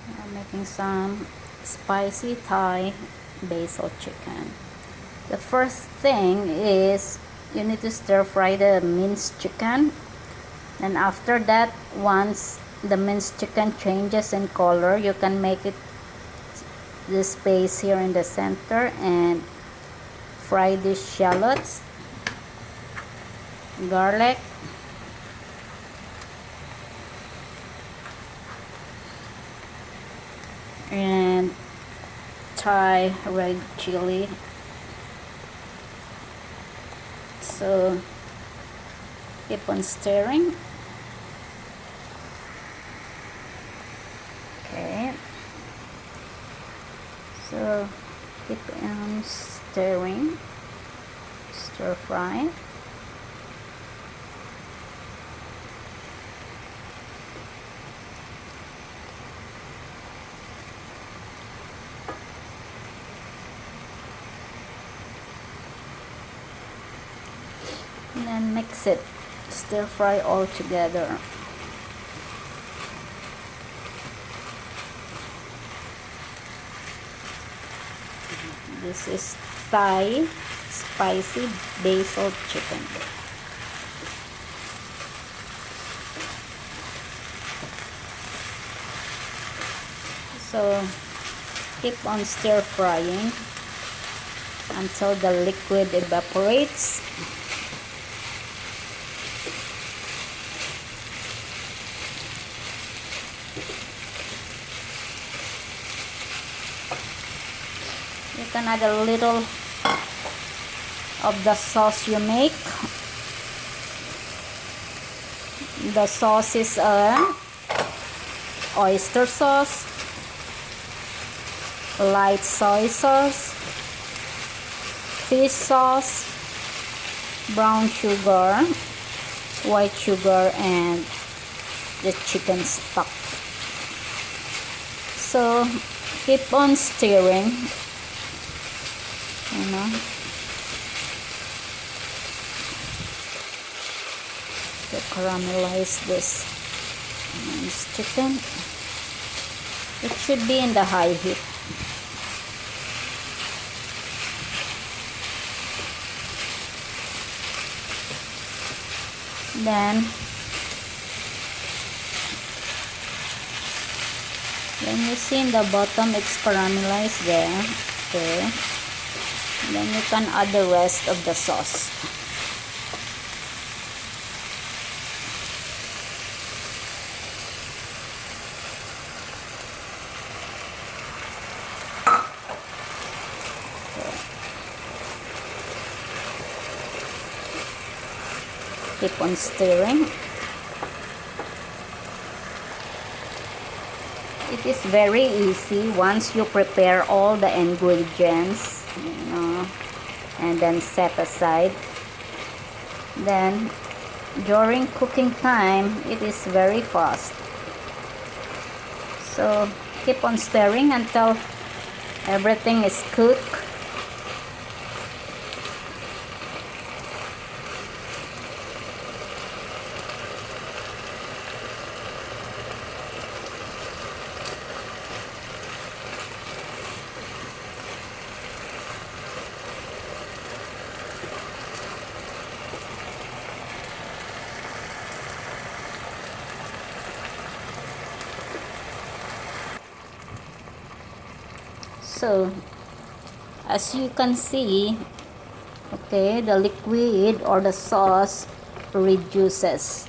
I'm making some spicy Thai basil chicken. The first thing is you need to stir fry the minced chicken, and after that, once the minced chicken changes in color, you can make it this space here in the center and fry these shallots, garlic, and Thai red chili. So keep on stirring. Okay, so keep on stirring, stir fry. And then mix it, stir fry all together. This is Thai spicy basil chicken. So keep on stir frying until the liquid evaporates. You can add a little of the sauce you make. The sauce is oyster sauce, light soy sauce, fish sauce, brown sugar, white sugar, and the chicken stock. So keep on stirring, you know, to caramelize this chicken. It should be in the high heat. Then when you see in the bottom it's caramelized there, okay, then you can add the rest of the sauce. Keep on stirring. It is very easy once you prepare all the ingredients, you know, and then set aside. Then during cooking time, it is very fast. So keep on stirring until everything is cooked. So as you can see, okay, the liquid or the sauce reduces.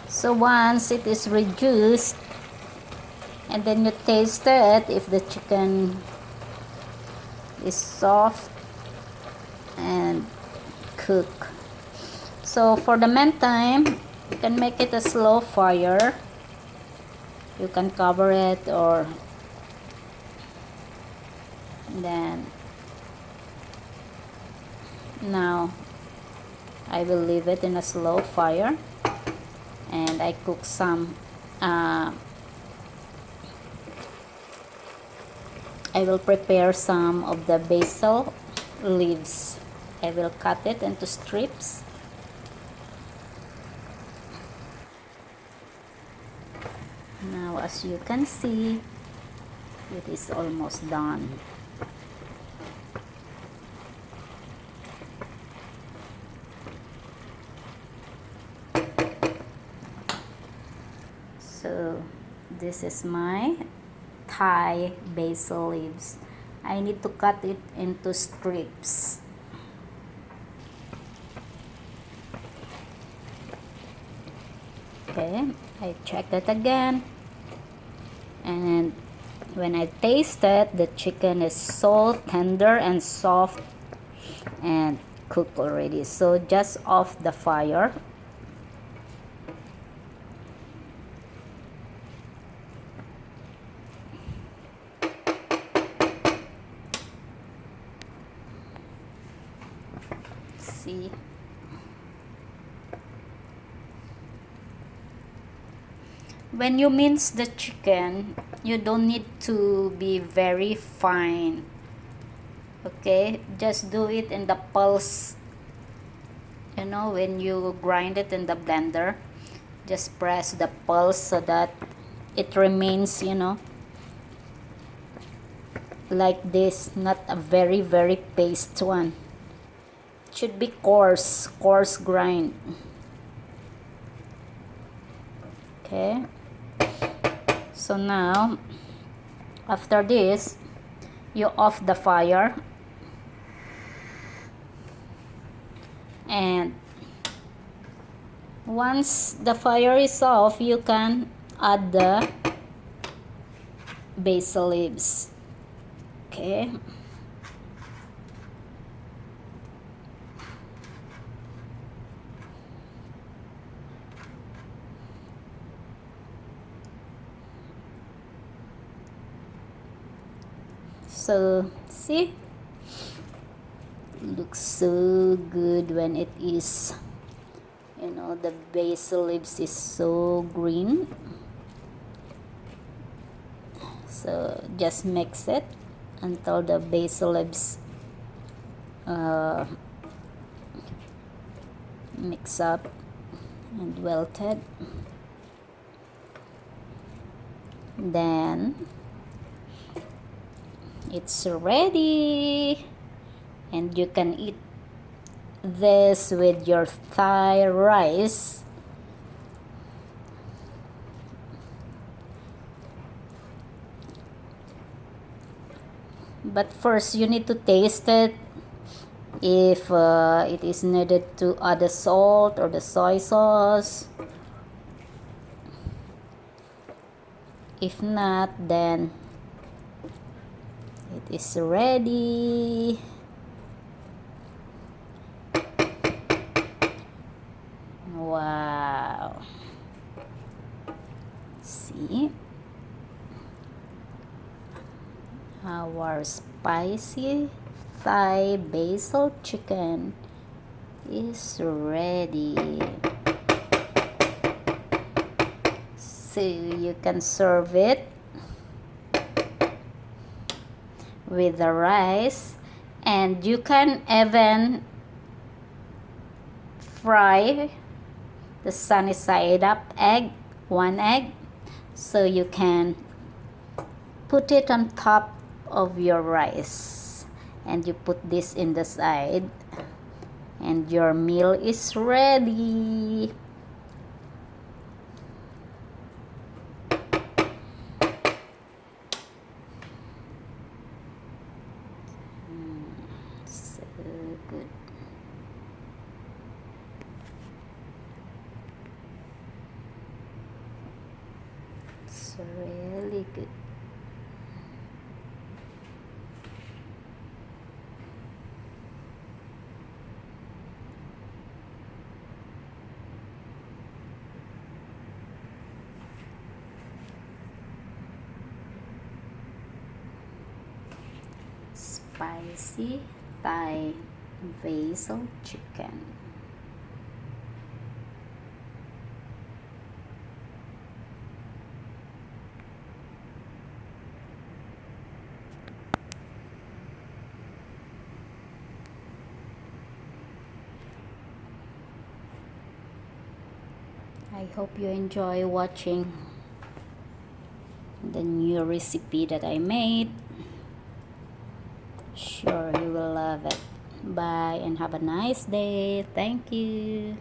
So once it is reduced, and then you taste it if the chicken is soft and cooked. So for the meantime, you can make it a slow fire. You can cover it, or then now I will leave it in a slow fire, and I cook some I will prepare some of the basil leaves. I will cut it into strips. Now as you can see, it is almost done. So this is my Thai basil leaves. I need to cut it into strips. Okay, I check it again, and when I taste it, the chicken is so tender and soft and cooked already. So just off the fire. See, when you mince the chicken, you don't need to be very fine. Okay, just do it in the pulse. You know, when you grind it in the blender, just press the pulse so that it remains, you know, like this, not a very paste one. It should be coarse grind. Okay, so now after this, you off the fire, and once the fire is off, you can add the basil leaves. Okay, so see, looks so good when it is, you know, the basil leaves is so green. So just mix it until the basil leaves mix up and wilted. Then it's ready, and you can eat this with your Thai rice. But first you need to taste it if it is needed to add the salt or the soy sauce. If not, then it is ready. Wow. See? Our spicy Thai basil chicken is ready. So you can serve it with the rice, and you can even fry the sunny side up one egg, so you can put it on top of your rice, and you put this in the side, and your meal is ready. So good. It's really good. Spicy Thai basil chicken. I hope you enjoy watching the new recipe that I made. Sure, you will love it. Bye and have a nice day. Thank you.